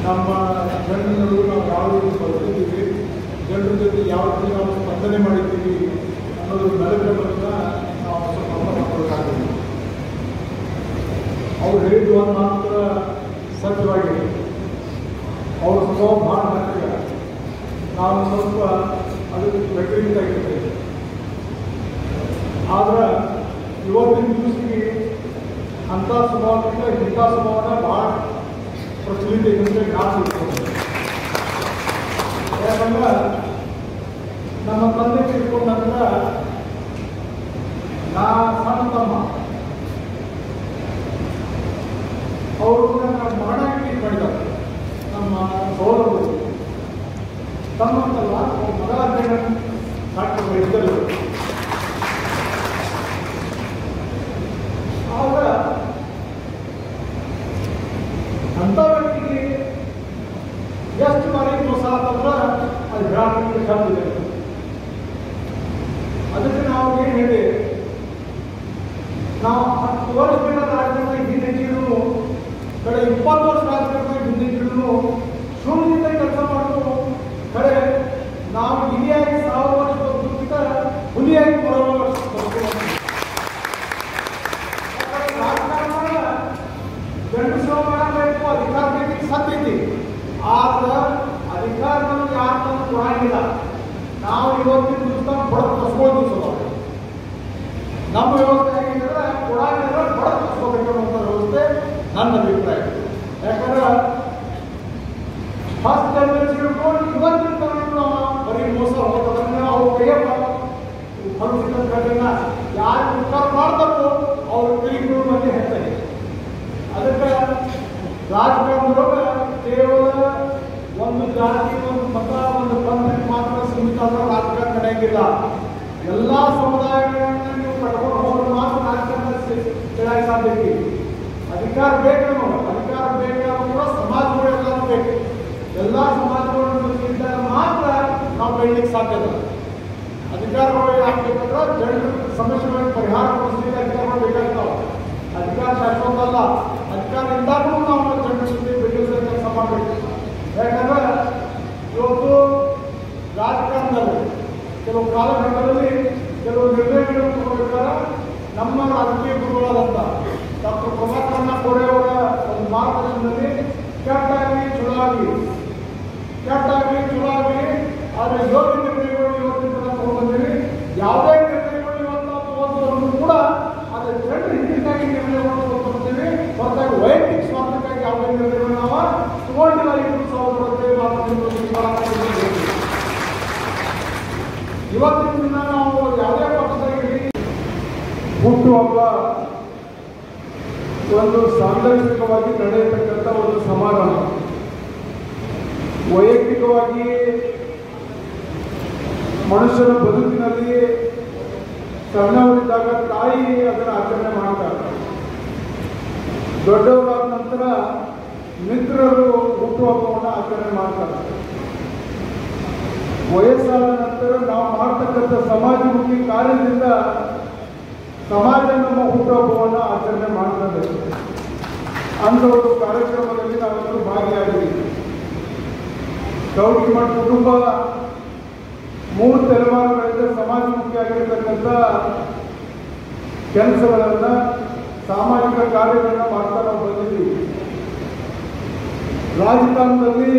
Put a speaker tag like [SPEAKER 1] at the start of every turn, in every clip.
[SPEAKER 1] ನಮ್ಮ ಜನರು ನಾವು ಯಾವ ರೀತಿ ಬದುಕಿದ್ದೀವಿ, ಜನರ ಜೊತೆ ಯಾವ ರೀತಿ ನಾವು ಸ್ಪಂದನೆ ಮಾಡಿದ್ದೀವಿ ಅನ್ನೋದ್ರ ಮೆಲುಕುಗಳನ್ನು ನಾವು ಸ್ವಲ್ಪ ಅರ್ಥ ಮಾಡ್ಕೊಳ್ಬೇಕಾಗಿದೆ. ಅವ್ರು ಹೇಳಿದ್ದು ಒಂದು ಮಾತ್ರ ಸತ್ಯವಾಗಿದೆ. ಅವ್ರ ಸ್ವಭಾವ ಭಾಳ ಹತ್ತಿರ, ನಾವು ಸ್ವಲ್ಪ ಅದಕ್ಕೆ ವ್ಯತಿರಿಕ್ತ ಆಗಿರ್ತೇವೆ. ಆದ್ರೆ ಇವತ್ತಿನ ದಿವಸಿಗೆ ಅಂಥ ಸ್ವಭಾವದಿಂದ ಇಂಥ ಸ್ವಭಾವನ ಭಾಳ ಪ್ರಚಲಿತ ಇದೆ ಕಾಣಿಸ್ತದೆ. ಯಾಕಂದ್ರೆ ನಮ್ಮ ತಂದೆ ತಿಳ್ಕೊಂಡ ನಂತರ ನಾ ಸಣ್ಣ ತಮ್ಮ ಅವರು ನನ್ನ ಮಾಡಾಗಿ ಟ್ರೀಟ್ ಮಾಡಿದ್ದಾರೆ. ನಮ್ಮ ಸೋದರರು ತಮ್ಮಂತಲ್ಲ ಮಗಳ ಡಾಕ್ಟರ್ ವೈದ್ಯರು. ಆಗ ಅಂಥ ವ್ಯಕ್ತಿಗೆ ಎಷ್ಟು ಬಾರಿ ಮೋಸ ಆತಂದ್ರೆ ಅದು ಗ್ರಾಮೀಣ ಸಾಧ್ಯ. ಅದಕ್ಕೆ ನಾವು ಏನು ಹೇಳಿ, ನಾವು 10 ವರ್ಷಗಳ ರಾಜಕಾರಣ ಹಿಂದಿದ್ರು, ಕಡೆ 20 ವರ್ಷ ರಾಜಕಾರಣ ಹಿಂದಿದ್ರು, ಶೂನ್ಯದಿಂದ ಕೆಲಸ ಮಾಡೋದು ಕಡೆ ನಾವು ಹಿರಿಯಾಗಿ 1000 ವರ್ಷ ಬದುಕಿದ ಹುಲಿಯಾಗಿ ಬರೋ ಗಂಡಸರು ಮಾಡಬೇಕು, ಅಧಿಕಾರ ಬೇಕಿಗೆ ಸತ್ತೈತಿ. ಆದ್ರೆ ಅಧಿಕಾರ ನಮ್ಗೆ ಯಾರು ತಂದು ಕೊಡಂಗಿಲ್ಲ. ನಾವು ಇವತ್ತಿನ ದಿವಸ ಬಡದು ಕಸ್ಕೊಂಡು ದಿವಸ ನಮ್ಮ ವ್ಯವಸ್ಥೆ ಆಗಿದ್ರೆ ಕೊಡಂಗಿದ್ರೆ ಬಡದು ಕಸ್ಕೋಬೇಕು ಅನ್ನೋ ವ್ಯವಸ್ಥೆ ನನ್ನ ಅಭಿಪ್ರಾಯ. ಯಾಕಂದ್ರೆ ಫಸ್ಟ್ ಜನರೇಷನ್ ಹಿಡ್ಕೊಂಡು ಇವತ್ತಿನ ತನಕ ಬರೀ ಮೋಸ ಹೋಗೋದನ್ನ ಅವ್ರ ಕೈಯ ಭವಿಷ್ಯದ ಯಾರು ಉತ್ತರ ಮಾಡ್ತಾರೋ ಅವ್ರ ಕೈಗಳು ಮತ್ತೆ ಹೇಳ್ತಾರೆ. ಅದಕ್ಕೆ ರಾಜಕಾರಣದೊಳಗೆ ಕೇವಲ ಒಂದು ಜಾತಿ, ಒಂದು ಮತ, ಒಂದು ಪಂಥಕ್ಕೆ ಮಾತ್ರ ಸೀಮಿತ ಆದ ರಾಜಕಾರಣ ನಡೆಯಂಗಿಲ್ಲ. ಎಲ್ಲ ಸಮುದಾಯಗಳನ್ನ ನೀವು ಕಟ್ಕೊಂಡು ಹೋಗೋದು ಮಾತ್ರ ರಾಜಕಾರಣ ಹೇಳಕ್ಕೆ ಸಾಧ್ಯ. ಅಧಿಕಾರ ಬೇಕು, ನಮಗೆ ಅಧಿಕಾರ ಬೇಕಾದ್ರೂ ಕೂಡ ಸಮಾಜಗಳು ಎಲ್ಲರೂ ಬೇಕು. ಎಲ್ಲ ಸಮಾಜಗಳನ್ನು ಇದ್ದಾಗ ಮಾತ್ರ ನಾವು ಬೆಳಲಿಕ್ಕೆ ಸಾಧ್ಯದ. ಅಧಿಕಾರಗಳು ಯಾಕೆ ಬೇಕಂದ್ರೆ ಜನರ ಸಮಸ್ಯೆಗಳಿಗೆ ಪರಿಹಾರ ಕೊಡಿಸಲಿಕ್ಕೆ ಅಧಿಕಾರಗಳು ಬೇಕಾಗ್ತಾವೆ. ಅಧಿಕಾರ ಶಾಶ್ವತ ಅಲ್ಲ. ಅಧಿಕಾರ ಇದ್ದಾಗೂ ನಾವು ಜನರ ಜೊತೆ ಬೆಳೆಯುವ ಕೆಲಸ ಮಾಡಬೇಕು. ಯಾಕಂದ್ರೆ ಇವತ್ತು ರಾಜಕಾರಣದಲ್ಲಿ ಕೆಲವು ಕಾಲಘಟ್ಟದಲ್ಲಿ ಕೆಲವು ನಿರ್ಣಯಗಳನ್ನು ತಗೋಬೇಕಾದ್ರೆ ನಮ್ಮ ರಾಜಕೀಯ ಗುರುಗಳಾದಂಥ ಡಾಕ್ಟರ್ ಪ್ರಭಾಕರಣ್ಣ ಕೋರೆ ಅವರ ಒಂದು ಮಾರ್ಗದರ್ಶನದಲ್ಲಿ ಕೆಟ್ಟಾಗಿ ಚುನಾವಣೆ ಆದರೆ ಯೋಗ್ಯ ನಿರ್ಣಯಗಳು ಇವತ್ತಿನ ತಗೊಂಡ್ಬಂದಿವಿ. ಯಾವುದೇ ನಿರ್ಣಯಗಳು ಇವತ್ತು ತಗೊಂಡ್ರು ಕೂಡ ಅದು ಜನರ ಹಿತಕ್ಕಾಗಿ ನಿರ್ಣಯಗಳನ್ನು ತಗೊಂಡ್ಬರ್ತೀವಿ. ಹೊರತಾಗಿ ವೈಯಕ್ತಿಕ ಸ್ವಾರ್ಥಕ್ಕಾಗಿ ಯಾವುದೇ ನಿರ್ಣಯಗಳು ನಾವು ತಗೊಂಡಿಲ್ಲ. 2020 ಇವತ್ತಿನ ದಿನ ನಾವು ಯಾವುದೇ ಪಕ್ಷದಲ್ಲಿ ಹುಟ್ಟುಹಬ್ಬ ಒಂದು ಸಾಂದರ್ಭಿಕವಾಗಿ ನಡೆಯತಕ್ಕಂಥ ಒಂದು ಸಮಾರಂಭ. ವೈಯಕ್ತಿಕವಾಗಿ ಮನುಷ್ಯನ ಬದುಕಿನಲ್ಲಿ ಸಣ್ಣವರಿದ್ದಾಗ ತಾಯಿ ಅದನ್ನು ಆಚರಣೆ ಮಾಡ್ತಾರೆ. ದೊಡ್ಡವರಾದ ನಂತರ ಮಿತ್ರರು ಹುಟ್ಟುಹಬ್ಬವನ್ನು ಆಚರಣೆ ಮಾಡ್ತಾರೆ. ವಯಸ್ಸಾದ ನಂತರ ನಾವು ಮಾಡ್ತಕ್ಕಂಥ ಸಮಾಜಮುಖಿ ಕಾರ್ಯದಿಂದ ಸಮಾಜ ನಮ್ಮ ಹುಟ್ಟುಹಬ್ಬವನ್ನು ಆಚರಣೆ ಮಾಡ್ತದೆ. ಅಂತ ಒಂದು ಕಾರ್ಯಕ್ರಮದಲ್ಲಿ ನಾವೆಲ್ಲರೂ ಭಾಗಿಯಾಗಿದ್ದೀವಿ. ಗೌರಿಮಠ ಕುಟುಂಬ 3 ತಲೆಮಾರುಗಳಿಂದ ಸಮಾಜಮುಖಿಯಾಗಿರ್ತಕ್ಕಂಥ ಕೆಲಸಗಳನ್ನು, ಸಾಮಾಜಿಕ ಕಾರ್ಯಗಳನ್ನು ಮಾಡ್ತಾ ನಾವು ಬಂದಿದ್ದೀವಿ. ರಾಜಕಾರಣದಲ್ಲಿ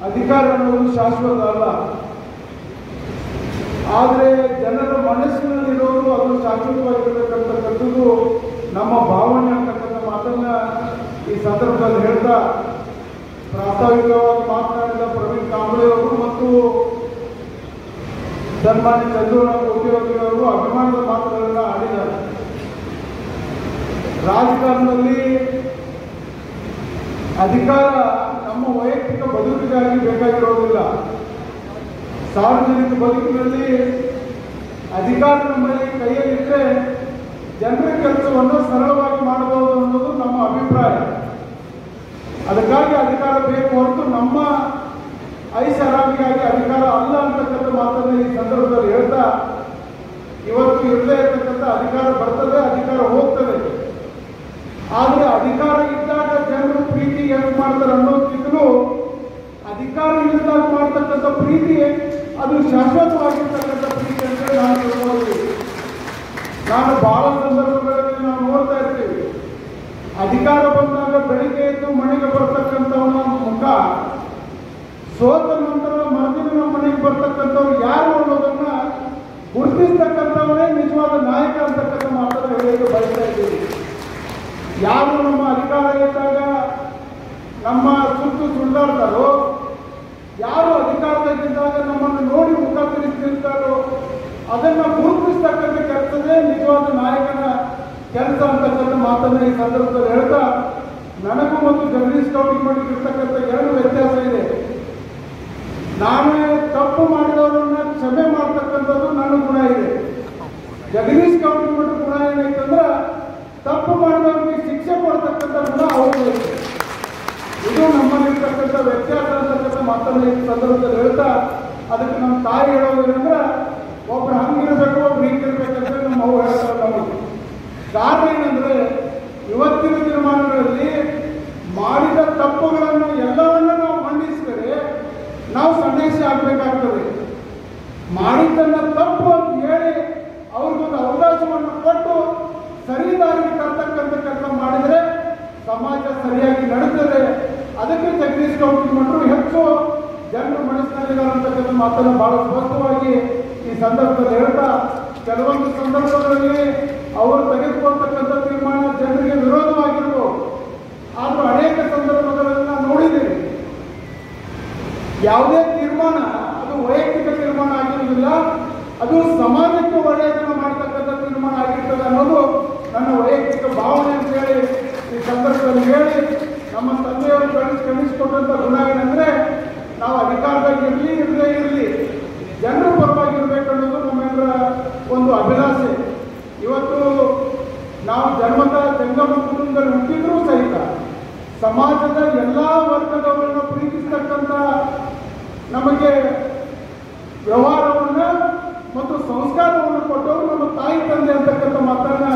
[SPEAKER 1] ಅಧಿಕಾರ ಅನ್ನೋದು ಶಾಶ್ವತ ಅಲ್ಲ. ಆದರೆ ಜನರ ಮನಸ್ಸಿನಲ್ಲಿರೋದು ಅದು ಶಾಶ್ವತವಾಗಿರತಕ್ಕಂಥದ್ದು ನಮ್ಮ ಭಾವನೆ ಅಂತಕ್ಕಂಥ ಮಾತನ್ನ ಈ ಸಂದರ್ಭದಲ್ಲಿ ಹೇಳ್ತಾ ಪ್ರಾಸ್ತಾವಿಕವಾಗಿ ಮಾತನಾಡಿದ ಪ್ರವೀಣ್ ಕಾಂಬಳೆ ಅವರು ಮತ್ತು ಸನ್ಮಾನ್ಯ ಚಂದ್ರರಾವ್ ಕೋಟಿಯವರು ಅಭಿಮಾನದ ಮಾತುಗಳನ್ನು ಆಡಿದ್ದಾರೆ. ರಾಜಕಾರಣದಲ್ಲಿ ಅಧಿಕಾರ ನಮ್ಮ ವೈಯಕ್ತಿಕ ಬದುಕಿಗಾಗಿ ಬೇಕಾಗಿರೋದಿಲ್ಲ. ಸಾರ್ವಜನಿಕ ಬದುಕಿನಲ್ಲಿ ಅಧಿಕಾರ ನಮ್ಮಲ್ಲಿ ಕೈಯಲ್ಲಿದ್ದರೆ ಜನರ ಕೆಲಸವನ್ನು ಸರಳವಾಗಿ ಮಾಡಬಹುದು ಅನ್ನೋದು ನಮ್ಮ ಅಭಿಪ್ರಾಯ. ಅದಕ್ಕಾಗಿ ಅಧಿಕಾರ ಬೇಕು ಹೊರತು ನಮ್ಮ ಐಷಾರಾಮಿಗಾಗಿ ಅಧಿಕಾರ ಅಲ್ಲ ಅಂತಕ್ಕಂಥ ಮಾತನ್ನು ಈ ಸಂದರ್ಭದಲ್ಲಿ ಹೇಳ್ತಾ, ಇವತ್ತು ಇರದೇ ಇರತಕ್ಕಂಥ ಅಧಿಕಾರ ಬರ್ತದೆ, ಅಧಿಕಾರ ಹೋಗ್ತದೆ. ಆದರೆ ಅಧಿಕಾರ ಇದ್ದಾಗ ಜನರು ಪ್ರೀತಿ ಎಷ್ಟು ಮಾಡ್ತಾರೆ ಅನ್ನೋದಕ್ಕಿಂತ ನಾನು ಬಹಳ ಸಂದರ್ಭಗಳಲ್ಲಿ ನಾವು ನೋಡ್ತಾ ಇರ್ತೀವಿ, ಅಧಿಕಾರ ಬಂದಾಗ ಬೆಳಿಗ್ಗೆ ಎದ್ದು ಮನೆಗೆ ಬರ್ತಕ್ಕಂಥವನ ಮುಖ ಸೋತ ನಂತರ ಮರುದಿನ ಮನೆಗೆ ಬರ್ತಕ್ಕಂಥವ್ರು ಯಾರು ಅನ್ನೋದನ್ನ ಗುರುತಿಸ್ತಕ್ಕಂಥವನೇ ನಿಜವಾದ ನಾಯಕ ಅಂತಕ್ಕಂಥ ಮಾತನ್ನು ಹೇಳಲಿಕ್ಕೆ ಬಯಸ್ತಾ ಇದ್ದೀವಿ. ಯಾರು ನಮ್ಮ ಅಧಿಕಾರ ಇದ್ದಾಗ ನಮ್ಮ ಸುತ್ತು ಸುಳ್ದಾಡ್ತಾರೋ, ಯಾರು ಅಧಿಕಾರದಲ್ಲಿದ್ದಾಗ ನಮ್ಮನ್ನು ನೋಡಿ ಮುಖ ತಿರುಗಿಸಿರ್ತಾರೋ ಅದನ್ನು ಗುರುತಿಸ್ತಕ್ಕಂಥ ಕೆಲಸದೇ ನಿಜವಾದ ನಾಯಕನ ಕೆಲಸ ಅಂತಕ್ಕಂಥ ಮಾತನ್ನು ಈ ಸಂದರ್ಭದಲ್ಲಿ ಹೇಳ್ತಾ, ನನಗೂ ಮತ್ತು ಜಗದೀಶ್ ಕೌಟಿಮಠಕ್ಕೆ ಇರ್ತಕ್ಕಂಥ ಎರಡು ವ್ಯತ್ಯಾಸ ಇದೆ. ನಾನೇ ತಪ್ಪು ಮಾಡಿದವರನ್ನ ಕ್ಷಮೆ ಮಾಡ್ತಕ್ಕಂಥದ್ದು ನನ್ನ ಗುಣ ಇದೆ. ಜಗದೀಶ್ ಕೌಟಿಮಠ ಗುಣ ಏನೈತಂದ್ರೆ ತಪ್ಪು ಮಾಡಿದವರಿಗೆ ಶಿಕ್ಷೆ ಕೊಡ್ತಕ್ಕಂಥ ಗುಣ ಅವ್ರಿಗೆ ಇದೆ. ಇದು ನಮ್ಮಲ್ಲಿರ್ತಕ್ಕಂಥ ವ್ಯತ್ಯಾಸ ಅಂತಕ್ಕಂಥ ಮಾತನ್ನು ಈ ಸಂದರ್ಭದಲ್ಲಿ ಹೇಳ್ತಾ, ಅದಕ್ಕೆ ನಮ್ಮ ತಾಯಿ ಹೇಳೋದೇನೆಂದ್ರೆ ಒಬ್ರು ಹಂಗಿರ್ಬೇಕು ಒಬ್ರು ಹಿಂಗಿರ್ಬೇಕಂತ ನಮ್ಮ ಅವು ಹೇಳ್ತಾರೆ ನಮಗೆ. ಕಾರಣ ಏನಂದ್ರೆ ಇವತ್ತಿನ ತೀರ್ಮಾನಗಳಲ್ಲಿ ಮಾಡಿದ ತಪ್ಪುಗಳನ್ನು ಎಲ್ಲವನ್ನ ನಾವು ಖಂಡಿಸಿದರೆ ನಾವು ಸಂದೇಶ ಆಗಬೇಕಾಗ್ತದೆ. ಮಾಡಿದ್ದನ್ನ ತಪ್ಪು ಅಂತ ಹೇಳಿ ಅವ್ರಿಗೊಂದು ಅವಕಾಶವನ್ನು ಕೊಟ್ಟು ಸರಿ ದಾರಿಗೆ ತರ್ತಕ್ಕಂಥ ಕೆಲಸ ಮಾಡಿದರೆ ಸಮಾಜ ಸರಿಯಾಗಿ ನಡೀತದೆ. ಅದಕ್ಕೆ ಜಗದೀಶ್ ಕೌಟಿಮಠರು ಹೆಚ್ಚು ಜನರ ಮನಸ್ಸಿನಲ್ಲಿದ್ದಾರೆ ಅಂತಕ್ಕಂಥ ಮಾತನ್ನು ಬಹಳ ಸ್ಪಷ್ಟವಾಗಿ ಈ ಸಂದರ್ಭದಲ್ಲಿ ಹೇಳ್ತಾ, ಕೆಲವೊಂದು ಸಂದರ್ಭಗಳಲ್ಲಿ ಅವರು ತೆಗೆದುಕೊಳ್ತಕ್ಕಂಥ ತೀರ್ಮಾನ ಜನರಿಗೆ ವಿರೋಧವಾಗಿರ್ಬೋದು. ಆದರೂ ಅನೇಕ ಸಂದರ್ಭಗಳಲ್ಲಿ ನಾನು ನೋಡಿದ್ದೇನೆ, ಯಾವುದೇ ತೀರ್ಮಾನ ಅದು ವೈಯಕ್ತಿಕ ತೀರ್ಮಾನ ಆಗಿರುವುದಿಲ್ಲ, ಅದು ಸಮಾಜಕ್ಕೆ ಒಳ್ಳೆಯದನ್ನು ಮಾಡತಕ್ಕಂಥ ತೀರ್ಮಾನ ಆಗಿರ್ತದೆ ಅನ್ನೋದು ನನ್ನ ವೈಯಕ್ತಿಕ ಭಾವನೆ ಅಂತ ಹೇಳಿ ಈ ಸಂದರ್ಭದಲ್ಲಿ ಹೇಳಿ, ನಮ್ಮ ತಂದೆಯವರು ಕಳಿಸಿಕೊಟ್ಟಂಥ ಗುಣ ಏನಂದ್ರೆ ನಾವು ಅಧಿಕಾರದಾಗ ಇರಲೇ ಇರಲಿ ಜನರ ಪರವಾಗಿರ್ಬೇಕು ಅನ್ನೋದು ನಮ್ಮೆಲ್ಲರ ಒಂದು ಅಭಿಲಾಷೆ. ಇವತ್ತು ನಾವು ಜನ್ಮದ ಜಂಗಮ ಕುಟುಂಬದಲ್ಲಿ ಹುಟ್ಟಿದ್ರೂ ಸಹಿತ ಸಮಾಜದ ಎಲ್ಲ ವರ್ಗದವರನ್ನು ಪ್ರೀತಿಸ್ತಕ್ಕಂಥ ನಮಗೆ ವ್ಯವಹಾರವನ್ನು ಮತ್ತು ಸಂಸ್ಕಾರವನ್ನು ಕೊಟ್ಟವರು ನಮ್ಮ ತಾಯಿ ತಂದೆ ಅಂತಕ್ಕಂಥ ಮಾತನ್ನ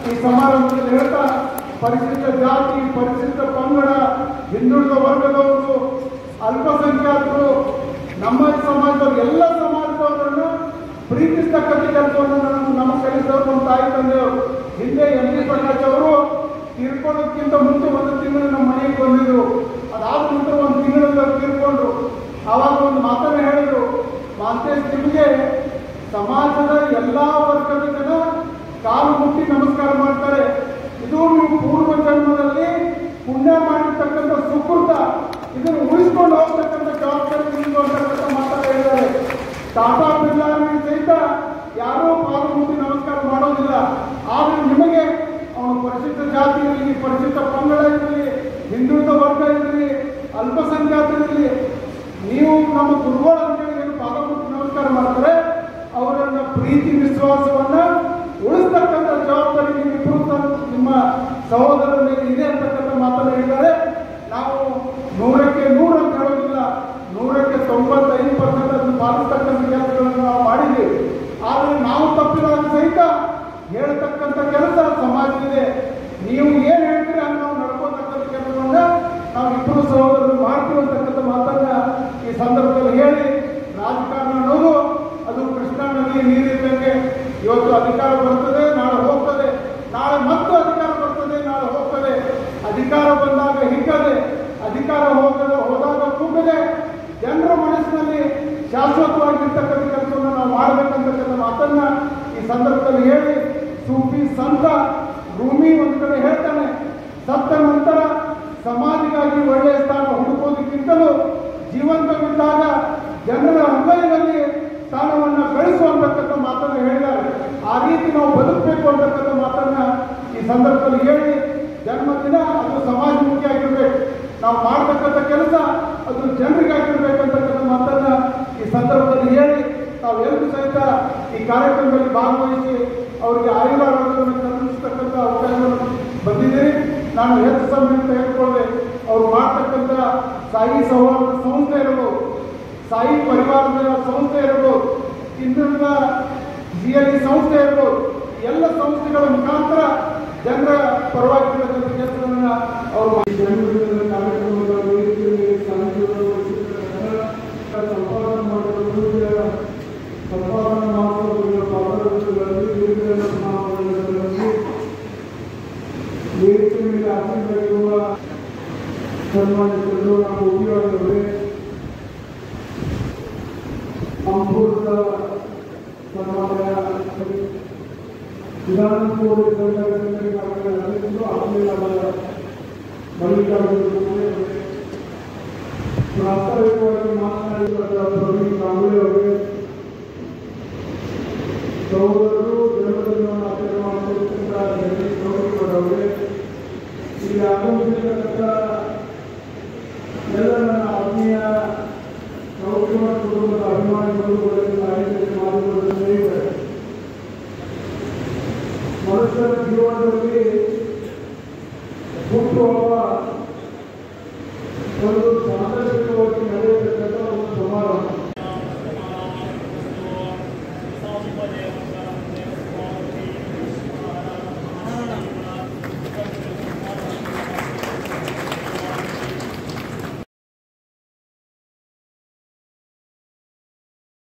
[SPEAKER 1] ಈ ಸಮಾರಂಭದಲ್ಲಿ ಹೇಳ್ತಾ, ಪರಿಶಿಷ್ಟ ಜಾತಿ, ಪರಿಶಿಷ್ಟ ಪಂಗಡ, ಹಿಂದುಳಿದ ವರ್ಗದವರು, ಅಲ್ಪಸಂಖ್ಯಾತರು, ನಮ್ಮ ಸಮಾಜದವರು ಎಲ್ಲ ಸಮಾಜದವರನ್ನು ಪ್ರೀತಿಸ್ತಕ್ಕಂಥ ಕೆಲಸವನ್ನು ನಮ್ಮ ಕಲಿಸಿದವರು ನಮ್ಮ ತಾಯಿ ತಂದೆಯವರು. ಹಿಂದೆ ಎಂ ಪಿ ಪ್ರಕಾಶ್ ಅವರು ತೀರ್ಕೊಳ್ಳೋದಕ್ಕಿಂತ ಮುಂಚೆ ಒಂದು ತಿಂಗಳು ನಮ್ಮ ಮನೆಗೆ ಬಂದಿದ್ರು. ಅದಾದ ನಂತರ ಒಂದು ತಿಂಗಳಲ್ಲಿ ಅವರು ತೀರ್ಕೊಂಡ್ರು. ಆವಾಗ ಒಂದು ಮಾತನ್ನು ಹೇಳಿದ್ರು, ಮಾಂತೇಶ್ ನಿಮಗೆ ಸಮಾಜದ ಎಲ್ಲ ವರ್ಗದ ಜನ ಕಾಲು ಮುಟ್ಟಿ ನಮಸ್ಕಾರ ಮಾಡ್ತಾರೆ, ಇದು ನೀವು ಪೂರ್ವ ಜನ್ಮದಲ್ಲಿ ಪುಣ್ಯ ಮಾಡಿರ್ತಕ್ಕಂಥ ಸುಕೃತ, ಇದನ್ನು ಉಳಿಸ್ಕೊಂಡು ಹೋಗ್ತಕ್ಕಂಥ ಜವಾಬ್ದಾರಿ ನಿಮ್ದು ಅಂತಕ್ಕಂಥ ಮಾತನ್ನು ಹೇಳಿದ್ದಾರೆ. ಟಾಟಾ ಬಿರ್ಲಾ ಸಹಿತ ಯಾರೋ ಕಾಲು ಮುಟ್ಟಿ ನಮಸ್ಕಾರ ಮಾಡೋದಿಲ್ಲ. ಆದರೆ ನಿಮಗೆ ಅವನು ಪರಿಶಿಷ್ಟ ಜಾತಿ ಇರಲಿ, ಪರಿಶಿಷ್ಟ ಪಂಗಡ ಇರಲಿ, ಹಿಂದುಳಿದ ವರ್ಗ ಇರಲಿ, ಅಲ್ಪಸಂಖ್ಯಾತರಿರಲಿ, ನೀವು ನಮ್ಮ ಗುರುಗಳು ಅಂತೇಳಿ ಏನು ಪಾದ ಮುಟ್ಟಿ ನಮಸ್ಕಾರ ಮಾಡ್ತಾರೆ, ಅವರನ್ನ ಪ್ರೀತಿ ವಿಶ್ವಾಸವನ್ನ ಉಳಿಸ್ತಕ್ಕಂಥ ಜವಾಬ್ದಾರಿ ನಿಮ್ಮಿಬ್ಬರು ನಿಮ್ಮ ಸಹೋದರರ ಮೇಲೆ ಇದೆ ಅಂತಕ್ಕಂಥ ಮಾತನ್ನು ಹೇಳಿದ್ದಾರೆ. ನಾವು 100ಕ್ಕೆ 100 ಅಂತ ಹೇಳೋದಿಲ್ಲ, 100ಕ್ಕೆ 95% ಅದನ್ನು ಪಾಲಿಸ್ತಕ್ಕಂಥ ಕೆಲಸಗಳನ್ನು ನಾವು ಮಾಡಿದ್ದೀವಿ. ಆದರೆ ನಾವು ತಪ್ಪಿದಾಗ ಸಹಿತ ಹೇಳ್ತಕ್ಕಂಥ ಕೆಲಸ ಸಮಾಜವಿದೆ. ನೀವು ಏನು ಹೇಳ್ತೀರಿ ಹಂಗೆ ನಾವು ನಡ್ಕೋತಕ್ಕಂಥ ಕೆಲಸವನ್ನ ನಾವು ಇಬ್ಬರು ಸಹೋದರರು ಮಾಡ್ತೀವಿ ಅಂತಕ್ಕಂಥ ಮಾತನ್ನ ಈ ಸಂದರ್ಭದಲ್ಲಿ ಹೇಳಿ, ರಾಜಕಾರಣ ಅನ್ನೋದು ಅದು ಕೃಷ್ಣಾ ನದಿಯ ನೀರಿದ್ದಂಗೆ. ಇವತ್ತು ಅಧಿಕಾರ ಬರ್ತದೆ, ನಾಳೆ ಹೋಗ್ತದೆ, ನಾಳೆ ಮತ್ತು ಅಧಿಕಾರ ಬರ್ತದೆ, ನಾಳೆ ಹೋಗ್ತದೆ. ಅಧಿಕಾರ ಬಂದಾಗ ಹಿಗ್ಗದೆ, ಅಧಿಕಾರ ಹೋದಾಗ ಕುಗ್ಗದೆ, ಜನರ ಮನಸ್ಸಿನಲ್ಲಿ ಶಾಶ್ವತವಾಗಿರ್ತಕ್ಕಂಥ ಕೆಲಸವನ್ನು ನಾವು ಮಾಡಬೇಕಂತಕ್ಕಂಥ ಮಾತನ್ನ ಈ ಸಂದರ್ಭದಲ್ಲಿ ಹೇಳಿ, ಸೂಫಿ ಸಂತ ರೂಮಿ ಒಂದು ಕಡೆ ಹೇಳ್ತಾನೆ, ಸತ್ತ ನಂತರ ಸಮಾಧಿಗಾಗಿ ಒಳ್ಳೆಯ ಸ್ಥಾನ ಹುಡುಕೋದಕ್ಕಿಂತಲೂ ಜೀವಂತವಿದ್ದಾಗ ಜನರ ಅಂಗೈನಲ್ಲಿ ಸ್ಥಾನವನ್ನು ಗಳಿಸುವಂತಕ್ಕಂಥ ಮಾತನ್ನು ಹೇಳಿದ್ದಾರೆ. ಆ ರೀತಿ ನಾವು ಬದುಕಬೇಕು ಅಂತಕ್ಕಂಥ ಮಾತನ್ನ ಈ ಸಂದರ್ಭದಲ್ಲಿ ಹೇಳಿ, ಜನ್ಮದಿನ ಅದು ಸಮಾಜಮುಖಿಯಾಗಿರ್ಬೇಕು, ನಾವು ಮಾಡತಕ್ಕಂಥ ಕೆಲಸ ಅದು ಜನರಿಗಾಗಿರ್ಬೇಕಂತಕ್ಕಂಥ ಮಾತನ್ನ ಈ ಸಂದರ್ಭದಲ್ಲಿ ಹೇಳಿ, ತಾವೆಲ್ಲರೂ ಸಹಿತ ಈ ಕಾರ್ಯಕ್ರಮದಲ್ಲಿ ಭಾಗವಹಿಸಿ ಅವರಿಗೆ ಆಯುರಾರೋಗ್ಯವನ್ನು ಕಲ್ಪಿಸ್ತಕ್ಕಂಥ ಅವಕಾಶವನ್ನು ಬಂದಿದ್ದೀರಿ. ನಾನು ಹೆಚ್ಚು ಸಮಯ ತೆಗೆದುಕೊಂಡೆ. ಅವರು ಮಾಡ್ತಕ್ಕಂಥ ಸಾಯಿ ಸೌಹಾರ್ದ ಸಂಸ್ಥೆ ಇರಬಹುದು, ಸಾಯಿ ಪರಿವಾರದ ಸಂಸ್ಥೆ ಇರಬಹುದು, ಹಿಂದುಳಿದ GLE ಸಂಸ್ಥೆ ಇರಬಹುದು, ಎಲ್ಲ ಸಂಸ್ಥೆಗಳ ಮುಖಾಂತರ ಜನರ ಪರವಾಗಿರ್ತಕ್ಕಂಥ ಕೆಲಸಗಳನ್ನ ಅವರು ಸಂಪಾದನೆ ಮಾಡೋದು ಸನ್ಮಾನಿಸಿದರು. ನಮ್ಮ ಉದ್ಯೋಗವೇ ಸಂಪೂರ್ಣ ಸನ್ಮಾನ ವಿಧಾನಸೌಧ ಪ್ರಾಸ್ತಾವಿಕವಾಗಿ ಮಾತನಾಡಿದ ಪ್ರವೀಣ್ ಕಾಂಬಳೆ ಅವರಿಗೆ ಸಹೋದರರು ಜನ್ಮದಿನವನ್ನು ಆಚರಣೆ ಮಾಡುತ್ತಿರುವಂಥ ಜಗದೀಶ್ ಗೌಡರು ಅವರಿಗೆ ಇಲ್ಲಿ ಆಗಮಿಸಿರ್ತಕ್ಕಂಥ ಎಲ್ಲ ನನ್ನ ಆತ್ಮೀಯ ನೌಕರ ಕುಟುಂಬದ ಅಭಿಮಾನಿಗಳು ಮಾಡಿಕೊಳ್ಳಲು ಸ್ನೇಹಿತರೆ, ಮನುಷ್ಯರ ಜೀವನದಲ್ಲಿ ಹುಟ್ಟುಹಬ್ಬ ಒಂದು ಸಾಂದರ್ಭಿಕವಾಗಿ ನಡೆಯತಕ್ಕಂಥ ಒಂದು ಸಮಾರಂಭ.